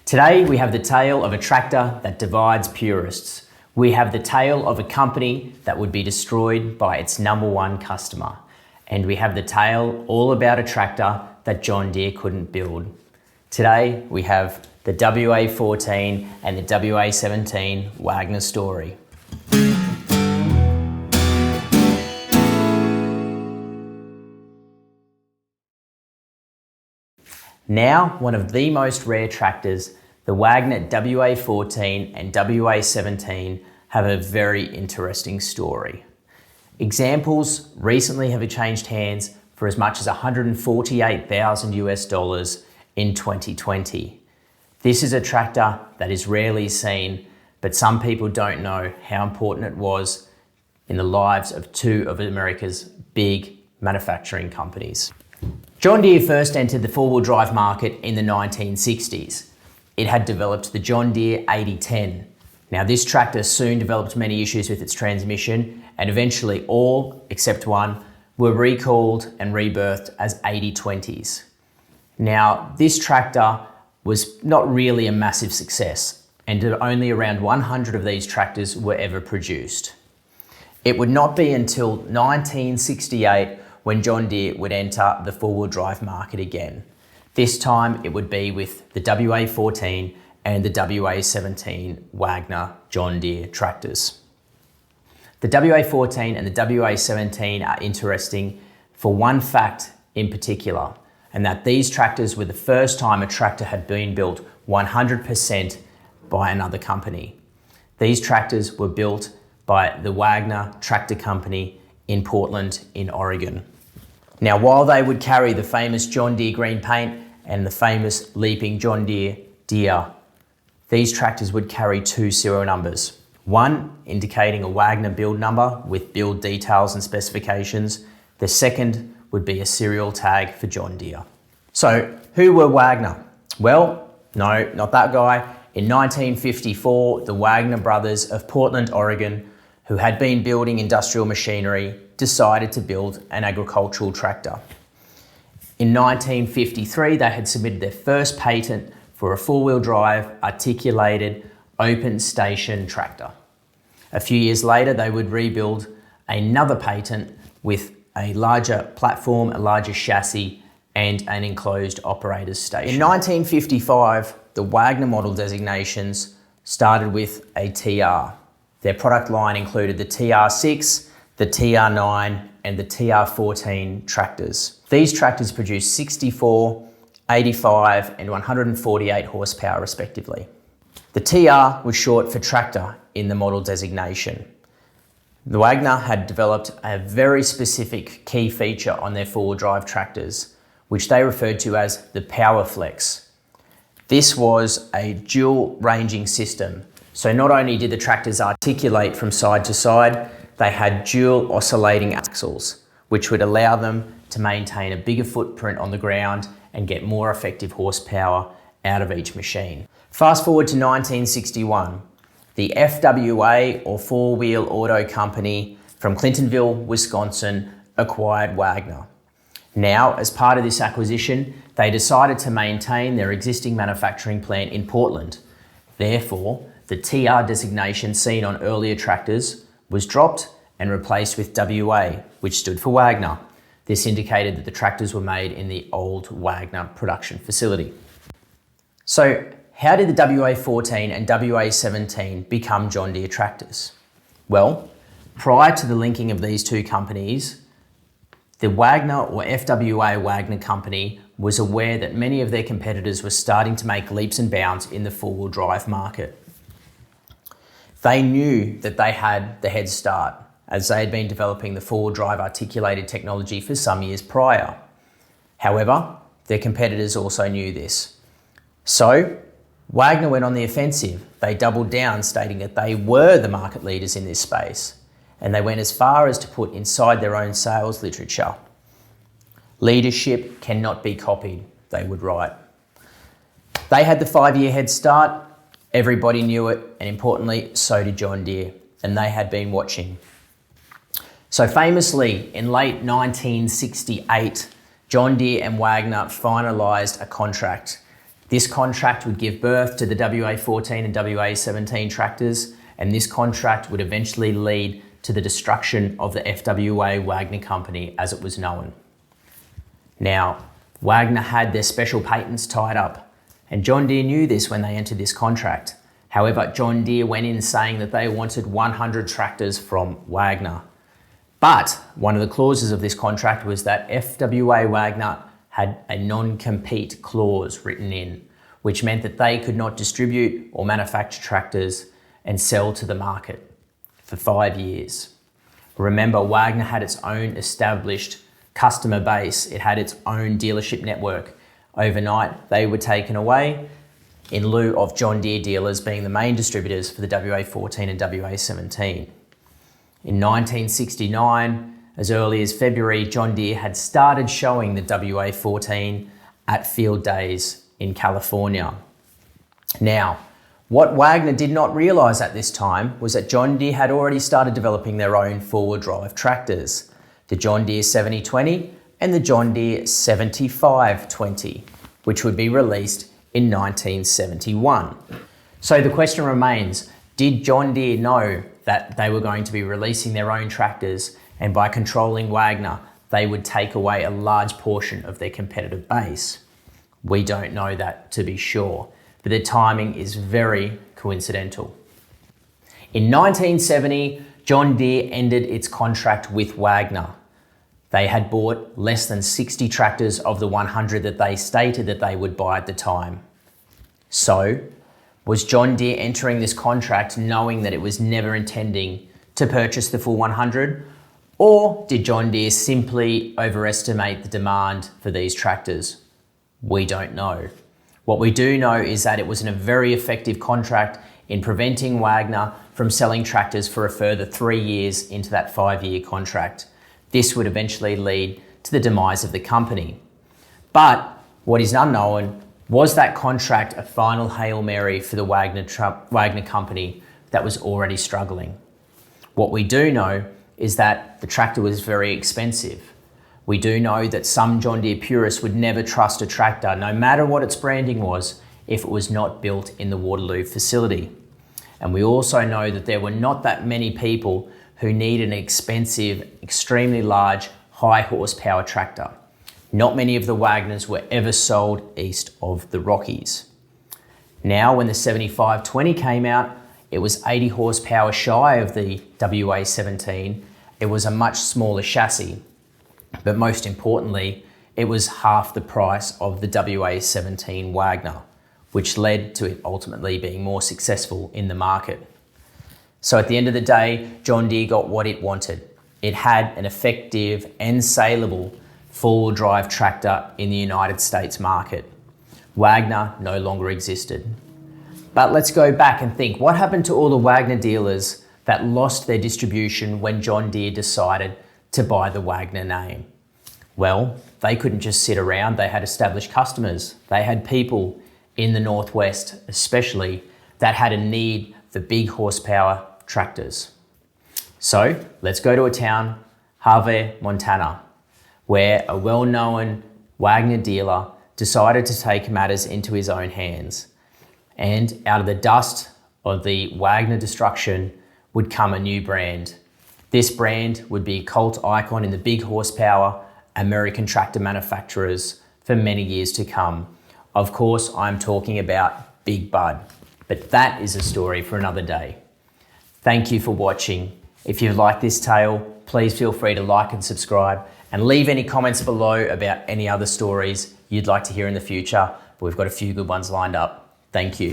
Today we have the tale of a tractor that divides purists. We have the tale of a company that would be destroyed by its #1 customer. And we have the tale all about a tractor that John Deere couldn't build. Today we have the WA-14 and the WA-17 Wagner story. Now, one of the most rare tractors, the Wagner WA-14 and WA-17 have a very interesting story. Examples recently have changed hands for as much as $148,000 US in 2020. This is a tractor that is rarely seen, but some people don't know how important it was in the lives of two of America's big manufacturing companies. John Deere first entered the four-wheel drive market in the 1960s. It had developed the John Deere 8010. Now this tractor soon developed many issues with its transmission, and eventually all, except one, were recalled and rebirthed as 8020s. Now this tractor was not really a massive success, and only around 100 of these tractors were ever produced. It would not be until 1968 when John Deere would enter the four-wheel drive market again. This time it would be with the WA-14 and the WA-17 Wagner John Deere tractors. The WA-14 and the WA-17 are interesting for one fact in particular, and that these tractors were the first time a tractor had been built 100% by another company. These tractors were built by the Wagner Tractor Company in Portland in Oregon. Now, while they would carry the famous John Deere green paint and the famous leaping John Deere Deere, these tractors would carry two serial numbers. One indicating a Wagner build number with build details and specifications. The second would be a serial tag for John Deere. So, who were Wagner? Well, no, not that guy. In 1954, the Wagner brothers of Portland, Oregon, who had been building industrial machinery, decided to build an agricultural tractor. In 1953, they had submitted their first patent for a four-wheel drive, articulated, open station tractor. A few years later, they would rebuild another patent with a larger platform, a larger chassis, and an enclosed operator's station. In 1955, the Wagner model designations started with a TR. Their product line included the TR6, the TR9, and the TR14 tractors. These tractors produced 64, 85, and 148 horsepower respectively. The TR was short for tractor in the model designation. The Wagner had developed a very specific key feature on their four-wheel drive tractors, which they referred to as the Power Flex. This was a dual ranging system. So not only did the tractors articulate from side to side, they had dual oscillating axles, which would allow them to maintain a bigger footprint on the ground and get more effective horsepower out of each machine. Fast forward to 1961, the FWA, or Four Wheel Auto Company from Clintonville, Wisconsin, acquired Wagner. Now, as part of this acquisition, they decided to maintain their existing manufacturing plant in Portland. Therefore, the TR designation seen on earlier tractors was dropped and replaced with WA, which stood for Wagner. This indicated that the tractors were made in the old Wagner production facility. So, how did the WA-14 and WA-17 become John Deere tractors? Well, prior to the linking of these two companies, the Wagner or FWA Wagner Company was aware that many of their competitors were starting to make leaps and bounds in the four-wheel drive market. They knew that they had the head start, as they had been developing the four-wheel drive articulated technology for some years prior. However, their competitors also knew this. So, Wagner went on the offensive. They doubled down, stating that they were the market leaders in this space, and they went as far as to put inside their own sales literature, "Leadership cannot be copied," they would write. They had the 5-year head start. Everybody knew it, and importantly, so did John Deere, and they had been watching. So famously, in late 1968, John Deere and Wagner finalised a contract This contract would give birth to the WA-14 and WA-17 tractors, and this contract would eventually lead to the destruction of the FWA Wagner Company as it was known. Now, Wagner had their special patents tied up, and John Deere knew this when they entered this contract. However, John Deere went in saying that they wanted 100 tractors from Wagner. But one of the clauses of this contract was that FWA Wagner had a non-compete clause written in, which meant that they could not distribute or manufacture tractors and sell to the market for 5 years. Remember, Wagner had its own established customer base. It had its own dealership network. Overnight, they were taken away in lieu of John Deere dealers being the main distributors for the WA-14 and WA-17. In 1969, as early as February, John Deere had started showing the WA-14 at field days in California. Now, what Wagner did not realise at this time was that John Deere had already started developing their own four-wheel drive tractors, the John Deere 7020 and the John Deere 7520, which would be released in 1971. So the question remains, did John Deere know that they were going to be releasing their own tractors, and by controlling Wagner, they would take away a large portion of their competitive base? We don't know that to be sure, but the timing is very coincidental. In 1970, John Deere ended its contract with Wagner. They had bought less than 60 tractors of the 100 that they stated that they would buy at the time. So, was John Deere entering this contract knowing that it was never intending to purchase the full 100? Or did John Deere simply overestimate the demand for these tractors? We don't know. What we do know is that it was a very effective contract in preventing Wagner from selling tractors for a further 3 years into that 5-year contract. This would eventually lead to the demise of the company. But what is unknown, was that contract a final Hail Mary for the Wagner company that was already struggling? What we do know is that the tractor was very expensive. We do know that some John Deere purists would never trust a tractor, no matter what its branding was, if it was not built in the Waterloo facility. And we also know that there were not that many people who need an expensive, extremely large, high horsepower tractor. Not many of the Wagners were ever sold east of the Rockies. Now, when the 7520 came out, it was 80 horsepower shy of the WA-17. It was a much smaller chassis, but most importantly, it was half the price of the WA-17 Wagner, which led to it ultimately being more successful in the market. So at the end of the day, John Deere got what it wanted. It had an effective and saleable four-wheel drive tractor in the United States market. Wagner no longer existed. But let's go back and think, what happened to all the Wagner dealers that lost their distribution when John Deere decided to buy the Wagner name? Well, they couldn't just sit around. They had established customers. They had people in the Northwest, especially, that had a need for big horsepower tractors. So let's go to a town, Harvey, Montana, where a well-known Wagner dealer decided to take matters into his own hands. And out of the dust of the Wagner destruction would come a new brand. This brand would be a cult icon in the big horsepower American tractor manufacturers for many years to come. Of course, I'm talking about Big Bud, but that is a story for another day. Thank you for watching. If you've liked this tale, please feel free to like and subscribe, and leave any comments below about any other stories you'd like to hear in the future. We've got a few good ones lined up. Thank you.